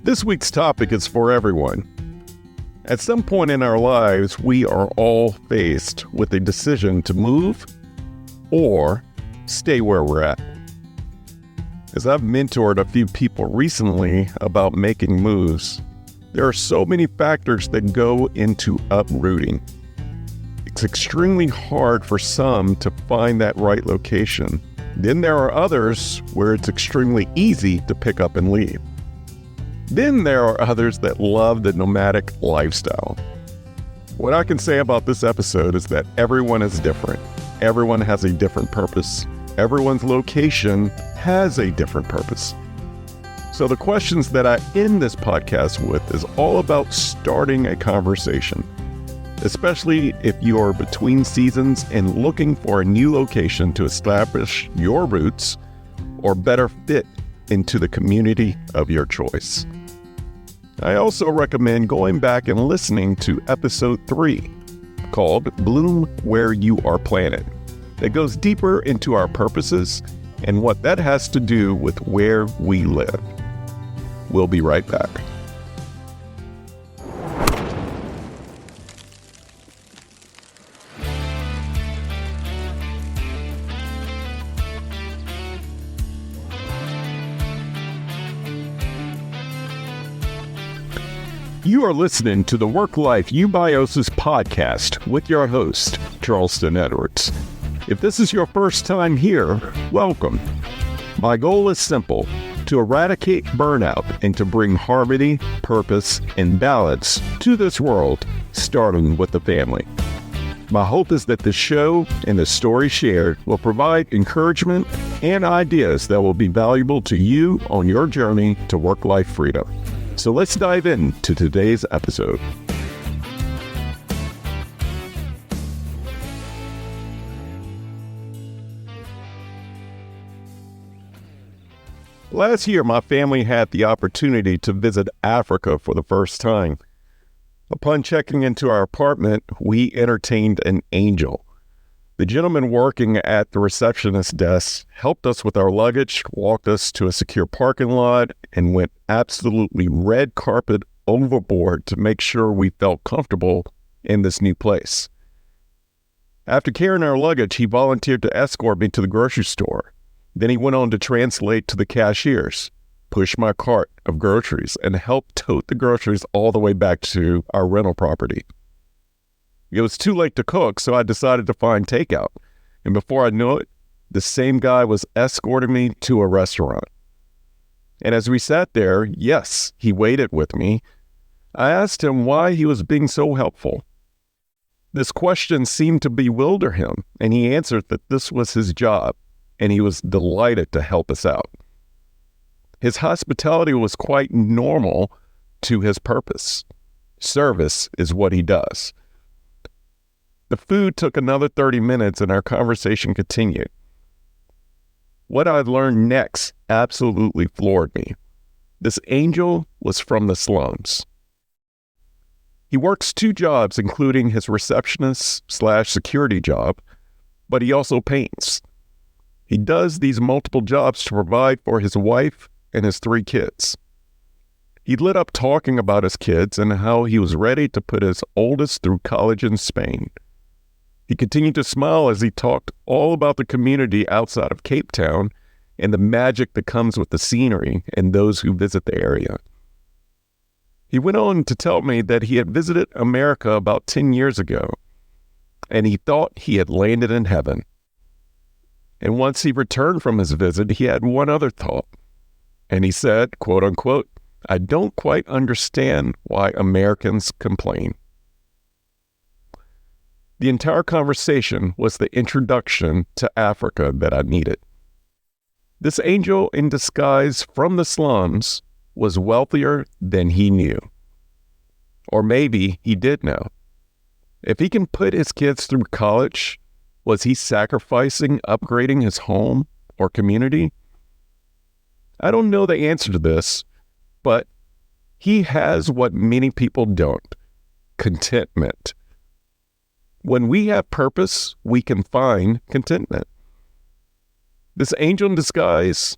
This week's topic is for everyone. At some point in our lives, we are all faced with a decision to move or stay where we're at. As I've mentored a few people recently about making moves, there are so many factors that go into uprooting. It's extremely hard for some to find that right location. Then there are others where it's extremely easy to pick up and leave. Then there are others that love the nomadic lifestyle. What I can say about this episode is that everyone is different. Everyone has a different purpose. Everyone's location has a different purpose. So the questions that I end this podcast with is all about starting a conversation, especially if you're between seasons and looking for a new location to establish your roots or better fit into the community of your choice. I also recommend going back and listening to episode 3 called Bloom Where You Are Planted. That goes deeper into our purposes and what that has to do with where we live. We'll be right back. You are listening to the Work-Life Eubiosis podcast with your host, Charleston Edwards. If this is your first time here, welcome. My goal is simple: to eradicate burnout and to bring harmony, purpose, and balance to this world, starting with the family. My hope is that the show and the story shared will provide encouragement and ideas that will be valuable to you on your journey to work-life freedom. So let's dive into today's episode. Last year, my family had the opportunity to visit Africa for the first time. Upon checking into our apartment, we entertained an angel. The gentleman working at the receptionist desk helped us with our luggage, walked us to a secure parking lot, and went absolutely red carpet overboard to make sure we felt comfortable in this new place. After carrying our luggage, he volunteered to escort me to the grocery store. Then he went on to translate to the cashiers, push my cart of groceries, and help tote the groceries all the way back to our rental property. It was too late to cook, so I decided to find takeout. And before I knew it, the same guy was escorting me to a restaurant. And as we sat there, yes, he waited with me. I asked him why he was being so helpful. This question seemed to bewilder him, and he answered that this was his job, and he was delighted to help us out. His hospitality was quite normal to his purpose. Service is what he does. The food took another 30 minutes and our conversation continued. What I learned next absolutely floored me. This angel was from the slums. He works 2 jobs, including his receptionist/security job, but he also paints. He does these multiple jobs to provide for his wife and his 3 kids. He lit up talking about his kids and how he was ready to put his oldest through college in Spain. He continued to smile as he talked all about the community outside of Cape Town and the magic that comes with the scenery and those who visit the area. He went on to tell me that he had visited America about 10 years ago, and he thought he had landed in heaven. And once he returned from his visit, he had one other thought. And he said, quote unquote, "I don't quite understand why Americans complain." The entire conversation was the introduction to Africa that I needed. This angel in disguise from the slums was wealthier than he knew. Or maybe he did know. If he can put his kids through college, was he sacrificing upgrading his home or community? I don't know the answer to this, but he has what many people don't: contentment. When we have purpose, we can find contentment. This angel in disguise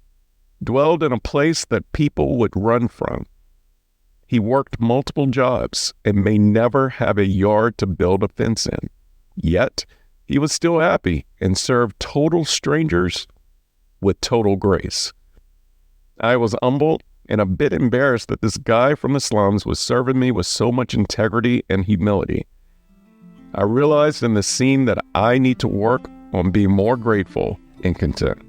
dwelled in a place that people would run from. He worked multiple jobs and may never have a yard to build a fence in. Yet, he was still happy and served total strangers with total grace. I was humbled and a bit embarrassed that this guy from the slums was serving me with so much integrity and humility. I realized in the scene that I need to work on being more grateful and content.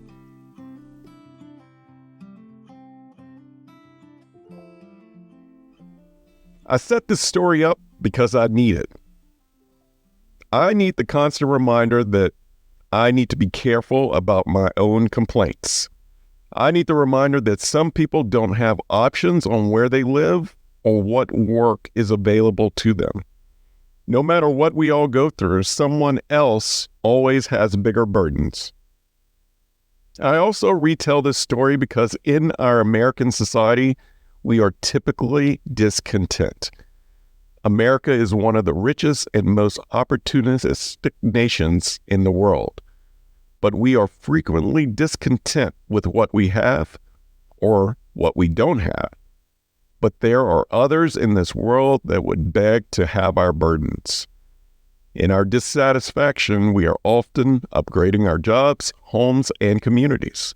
I set this story up because I need it. I need the constant reminder that I need to be careful about my own complaints. I need the reminder that some people don't have options on where they live or what work is available to them. No matter what we all go through, someone else always has bigger burdens. I also retell this story because in our American society, we are typically discontent. America is one of the richest and most opportunistic nations in the world, but we are frequently discontent with what we have or what we don't have. But there are others in this world that would beg to have our burdens. In our dissatisfaction, we are often upgrading our jobs, homes, and communities.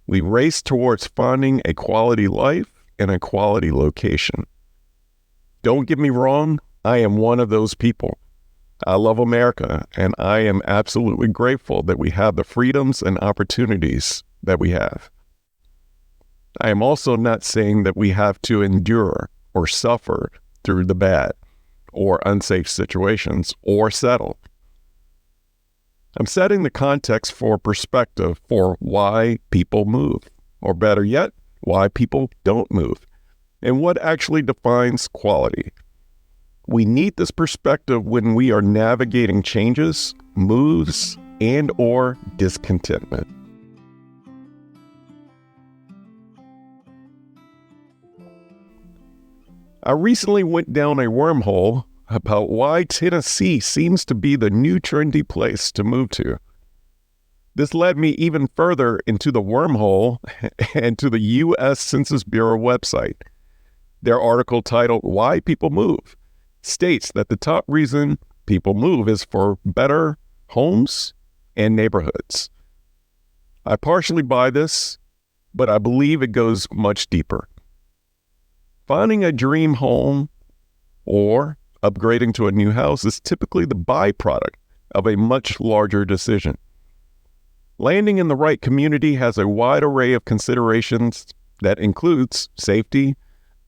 We race towards finding a quality life and a quality location. Don't get me wrong, I am one of those people. I love America, and I am absolutely grateful that we have the freedoms and opportunities that we have. I am also not saying that we have to endure or suffer through the bad or unsafe situations or settle. I'm setting the context for perspective for why people move, or better yet, why people don't move, and what actually defines quality. We need this perspective when we are navigating changes, moves, and or discontentment. I recently went down a wormhole about why Tennessee seems to be the new trendy place to move to. This led me even further into the wormhole and to the U.S. Census Bureau website. Their article titled "Why People Move" states that the top reason people move is for better homes and neighborhoods. I partially buy this, but I believe it goes much deeper. Finding a dream home or upgrading to a new house is typically the byproduct of a much larger decision. Landing in the right community has a wide array of considerations that includes safety,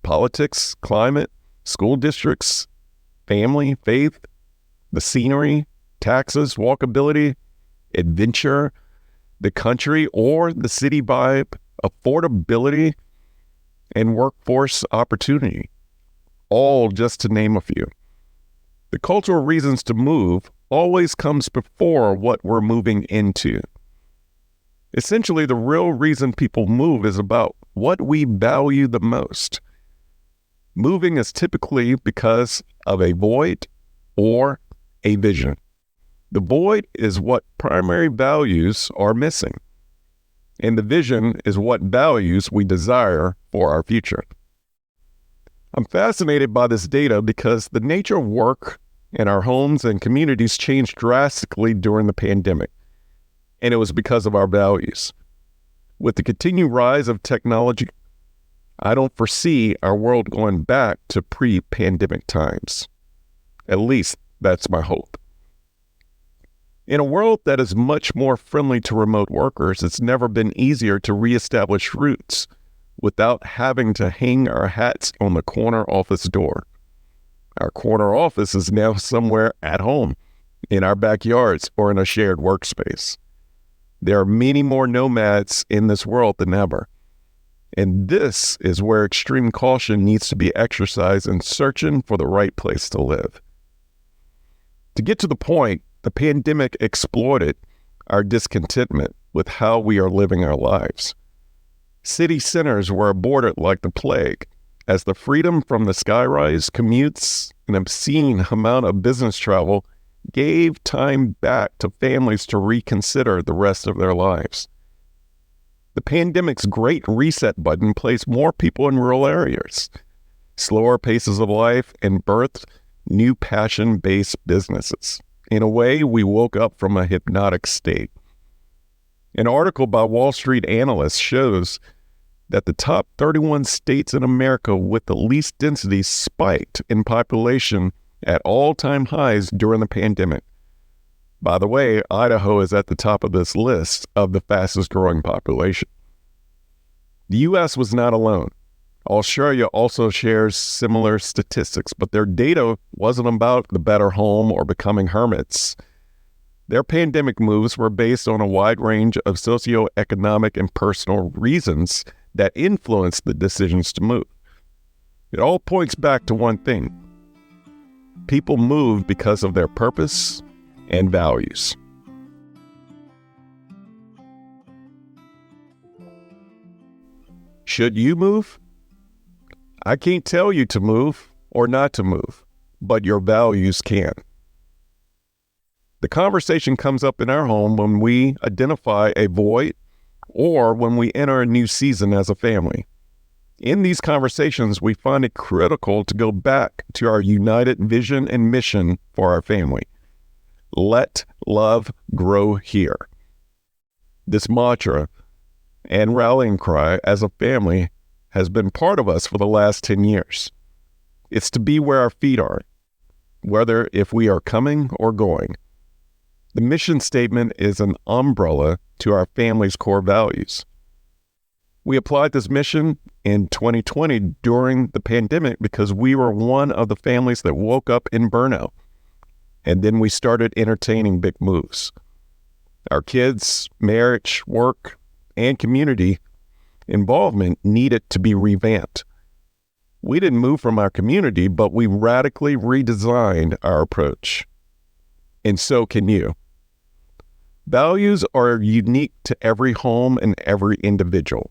politics, climate, school districts, family, faith, the scenery, taxes, walkability, adventure, the country or the city vibe, affordability, and workforce opportunity, all just to name a few. The cultural reasons to move always comes before what we're moving into. Essentially, the real reason people move is about what we value the most. Moving is typically because of a void or a vision. The void is what primary values are missing, and the vision is what values we desire for our future. I'm fascinated by this data because the nature of work in our homes and communities changed drastically during the pandemic, and it was because of our values. With the continued rise of technology, I don't foresee our world going back to pre-pandemic times. At least that's my hope. In a world that is much more friendly to remote workers, it's never been easier to reestablish roots without having to hang our hats on the corner office door. Our corner office is now somewhere at home, in our backyards, or in a shared workspace. There are many more nomads in this world than ever. And this is where extreme caution needs to be exercised in searching for the right place to live. To get to the point, the pandemic exploited our discontentment with how we are living our lives. City centers were aborted like the plague, as the freedom from the skyrise, commutes, and obscene amount of business travel gave time back to families to reconsider the rest of their lives. The pandemic's great reset button placed more people in rural areas. slower paces of life, and birthed new passion-based businesses. In a way, we woke up from a hypnotic state. An article by Wall Street analysts shows that the top 31 states in America with the least density spiked in population at all-time highs during the pandemic. By the way, Idaho is at the top of this list of the fastest-growing population. The U.S. was not alone. Australia also shares similar statistics, but their data wasn't about the better home or becoming hermits. Their pandemic moves were based on a wide range of socioeconomic and personal reasons that influenced the decisions to move. It all points back to one thing. People moved because of their purpose and values. Should you move? I can't tell you to move or not to move, but your values can. The conversation comes up in our home when we identify a void or when we enter a new season as a family. In these conversations, we find it critical to go back to our united vision and mission for our family. Let love grow here. This mantra and rallying cry as a family has been part of us for the last 10 years. It's to be where our feet are, whether if we are coming or going. The mission statement is an umbrella to our family's core values. We applied this mission in 2020 during the pandemic because we were one of the families that woke up in burnout. And then we started entertaining big moves. Our kids, marriage, work, and community involvement needed to be revamped. We didn't move from our community, but we radically redesigned our approach. And so can you. Values are unique to every home and every individual.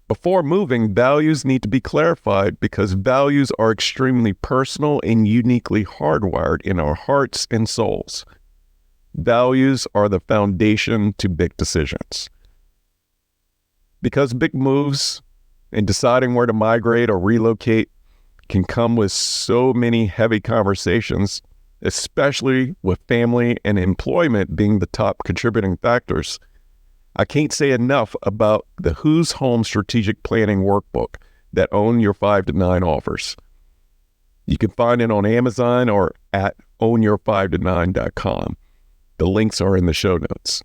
Before moving, values need to be clarified because values are extremely personal and uniquely hardwired in our hearts and souls. Values are the foundation to big decisions. Because big moves and deciding where to migrate or relocate can come with so many heavy conversations, especially with family and employment being the top contributing factors, I can't say enough about the Who's Home Strategic Planning Workbook that Own Your 5 to 9 offers. You can find it on Amazon or at ownyour5to9.com. The links are in the show notes.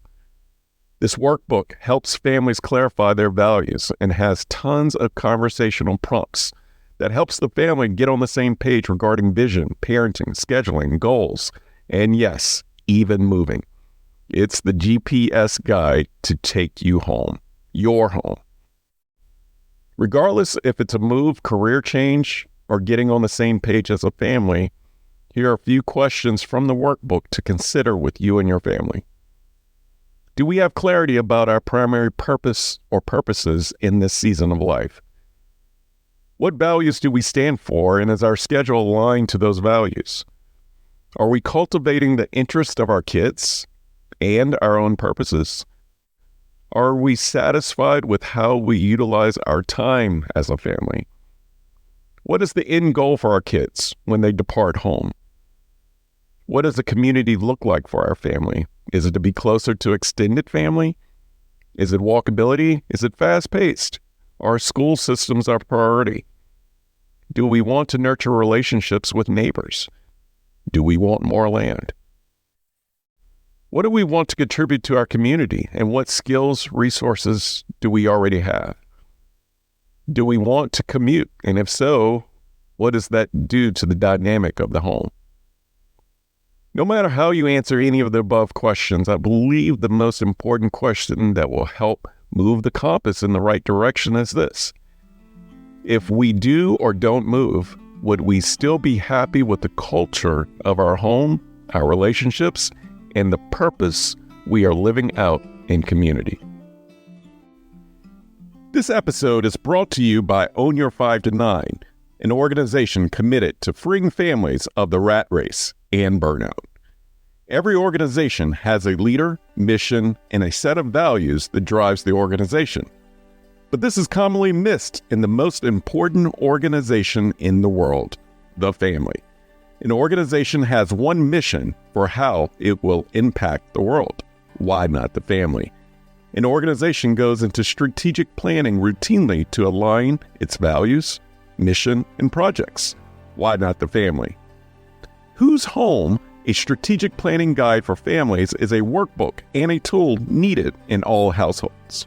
This workbook helps families clarify their values and has tons of conversational prompts that helps the family get on the same page regarding vision, parenting, scheduling, goals, and yes, even moving. It's the GPS guide to take you home, your home. Regardless if it's a move, career change, or getting on the same page as a family, here are a few questions from the workbook to consider with you and your family. Do we have clarity about our primary purpose or purposes in this season of life? What values do we stand for, and is our schedule aligned to those values? Are we cultivating the interest of our kids and our own purposes? Are we satisfied with how we utilize our time as a family? What is the end goal for our kids when they depart home? What does the community look like for our family? Is it to be closer to extended family? Is it walkability? Is it fast-paced? Are school systems our priority? Do we want to nurture relationships with neighbors? Do we want more land? What do we want to contribute to our community, and what skills, resources do we already have? Do we want to commute? And if so, what does that do to the dynamic of the home? No matter how you answer any of the above questions, I believe the most important question that will help move the compass in the right direction is this. If we do or don't move, would we still be happy with the culture of our home, our relationships, and the purpose we are living out in community? This episode is brought to you by Own Your 5 to 9, an organization committed to freeing families of the rat race and burnout. Every organization has a leader, mission, and a set of values that drives the organization. But this is commonly missed in the most important organization in the world, the family. An organization has one mission for how it will impact the world. Why not the family? An organization goes into strategic planning routinely to align its values, mission, and projects. Why not the family? Whose Home, a strategic planning guide for families, is a workbook and a tool needed in all households.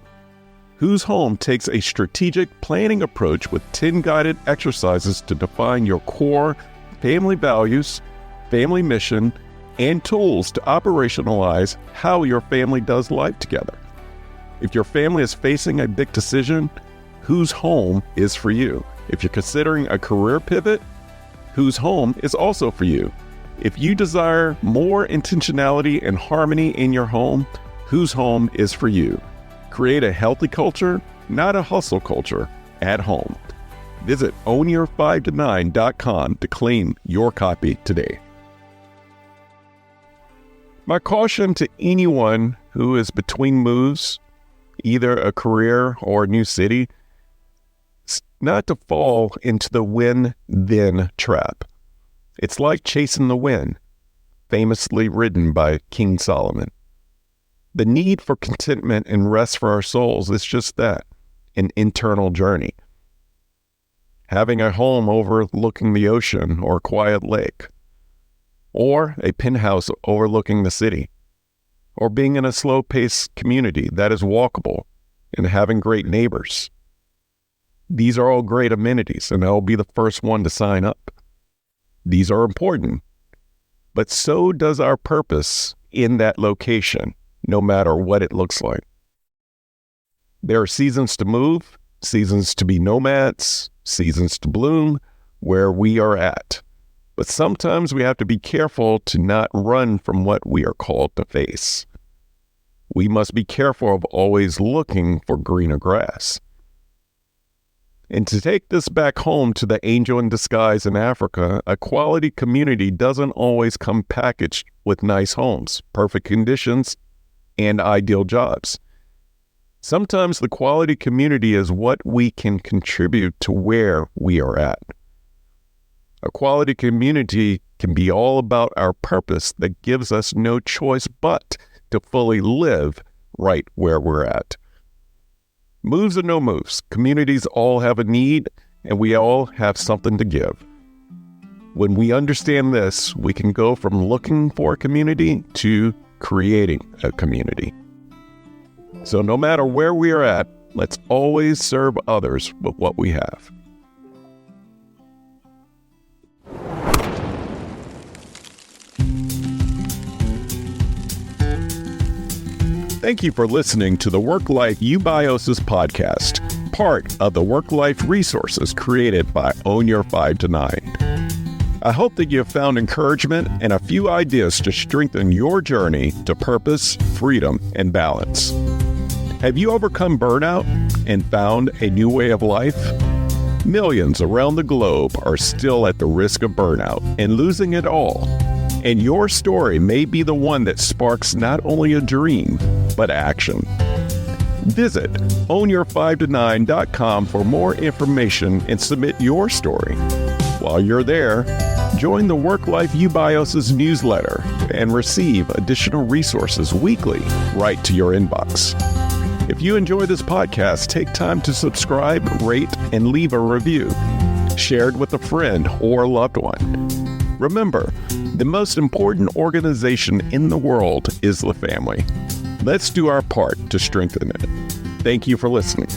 Whose Home takes a strategic planning approach with 10 guided exercises to define your core family values, family mission, and tools to operationalize how your family does life together. If your family is facing a big decision, Whose Home is for you. If you're considering a career pivot, Whose Home is also for you. If you desire more intentionality and harmony in your home, Whose Home is for you. Create a healthy culture, not a hustle culture, at home. Visit ownyour5to9.com to claim your copy today. My caution to anyone who is between moves, either a career or a new city, is not to fall into the win-then trap. It's like chasing the wind, famously written by King Solomon. The need for contentment and rest for our souls is just that, an internal journey. Having a home overlooking the ocean or a quiet lake, or a penthouse overlooking the city, or being in a slow-paced community that is walkable and having great neighbors. These are all great amenities, and I'll be the first one to sign up. These are important, but so does our purpose in that location, no matter what it looks like. There are seasons to move, seasons to be nomads, seasons to bloom where we are at. But sometimes we have to be careful to not run from what we are called to face. We must be careful of always looking for greener grass. And to take this back home to the angel in disguise in Africa, a quality community doesn't always come packaged with nice homes, perfect conditions, and ideal jobs. Sometimes the quality community is what we can contribute to where we are at. A quality community can be all about our purpose that gives us no choice but to fully live right where we're at. Moves or no moves, communities all have a need, and we all have something to give. When we understand this, we can go from looking for a community to creating a community. So no matter where we are at, let's always serve others with what we have. Thank you for listening to the Work-Life Eubiosis podcast, part of the Work-Life resources created by Own Your 5 to 9. I hope that you have found encouragement and a few ideas to strengthen your journey to purpose, freedom, and balance. Have you overcome burnout and found a new way of life? Millions around the globe are still at the risk of burnout and losing it all. And your story may be the one that sparks not only a dream, but action. Visit ownyour5to9.com for more information and submit your story. While you're there, join the Work-Life Eubiosis newsletter and receive additional resources weekly right to your inbox. If you enjoy this podcast, take time to subscribe, rate, and leave a review. Share it with a friend or loved one. Remember, the most important organization in the world is the family. Let's do our part to strengthen it. Thank you for listening.